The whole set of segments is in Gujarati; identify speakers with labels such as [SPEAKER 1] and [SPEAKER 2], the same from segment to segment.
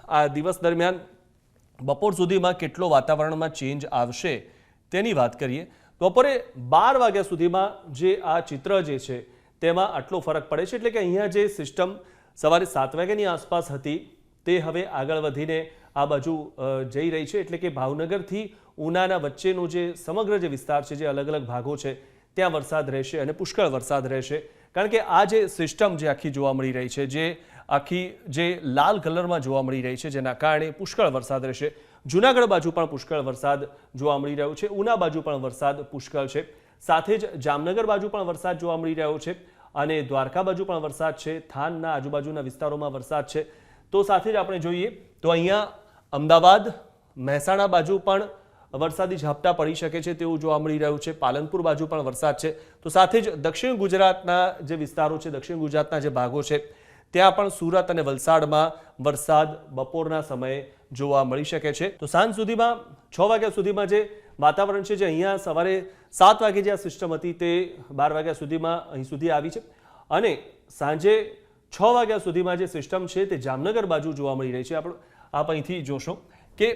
[SPEAKER 1] આ દિવસ દરમિયાન બપોર સુધીમાં કેટલો વાતાવરણમાં ચેન્જ આવશે તેની વાત કરીએ. બપોરે 12 વાગ્યા સુધીમાં જે આ ચિત્ર જે છે તેમાં આટલો ફરક પડે છે, એટલે કે અહીંયા જે સિસ્ટમ સવારે 7 વાગ્યાની આસપાસ હતી તે હવે આગળ વધીને આ બાજુ જઈ રહી છે, એટલે કે ભાવનગરથી ઉનાના વચ્ચેનો જે સમગ્ર જે વિસ્તાર છે, જે અલગ અલગ ભાગો છે ત્યાં વરસાદ રહેશે અને પુષ્કળ વરસાદ રહેશે. કારણ કે આ જે સિસ્ટમ જે આખી જોવા મળી રહી છે, જે આખી જે લાલ કલરમાં જોવા મળી રહી છે, જેના કારણે પુષ્કળ વરસાદ રહેશે. જૂનાગઢ બાજુ પણ પુષ્કળ વરસાદ જોવા મળી રહ્યો છે, ઉના બાજુ પણ વરસાદ પુષ્કળ છે, સાથે જ જામનગર બાજુ પણ વરસાદ જોવા મળી રહ્યો છે અને દ્વારકા બાજુ પણ વરસાદ છે, થાનના આજુબાજુના વિસ્તારોમાં વરસાદ છે. તો સાથે જ આપણે જોઈએ તો અહીંયા અમદાવાદ, મહેસાણા બાજુ પણ વરસાદી ઝાપટા પડી શકે છે તેવું જોવા મળી રહ્યું છે. પાલનપુર બાજુ પણ વરસાદ છે. તો સાથે જ દક્ષિણ ગુજરાતના જે વિસ્તારો છે, દક્ષિણ ગુજરાતના જે ભાગો છે ત્યાં પણ સુરત અને વલસાડમાં વરસાદ બપોરના સમયે જોવા મળી શકે છે. તો સાંજ સુધીમાં 6 વાગ્યા સુધીમાં જે વાતાવરણ છે, જે અહીંયા સવારે 7 વાગે જે આ સિસ્ટમ હતી તે 12 વાગ્યા સુધીમાં અહીં સુધી આવી છે અને સાંજે 6 વાગ્યા સુધીમાં જે સિસ્ટમ છે તે જામનગર બાજુ જોવા મળી રહી છે. આપ અહીંથી જોશો કે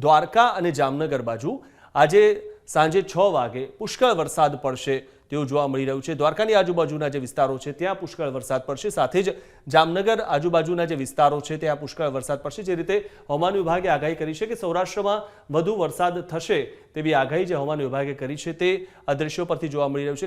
[SPEAKER 1] દ્વારકા અને જામનગર બાજુ આજે સાંજે 6 વાગે પુષ્કળ વરસાદ પડશે તેવું જોવા મળી રહ્યું છે. દ્વારકાની આજુબાજુના જે વિસ્તારો છે ત્યાં પુષ્કળ વરસાદ પડશે, સાથે જ જામનગર આજુબાજુના જે વિસ્તારો છે ત્યાં પુષ્કળ વરસાદ પડશે. જે રીતે હવામાન વિભાગે આગાહી કરી છે કે સૌરાષ્ટ્રમાં વધુ વરસાદ થશે તેવી આગાહી જે હવામાન વિભાગે કરી છે તે આ દ્રશ્યો પરથી જોવા મળી રહ્યું છે.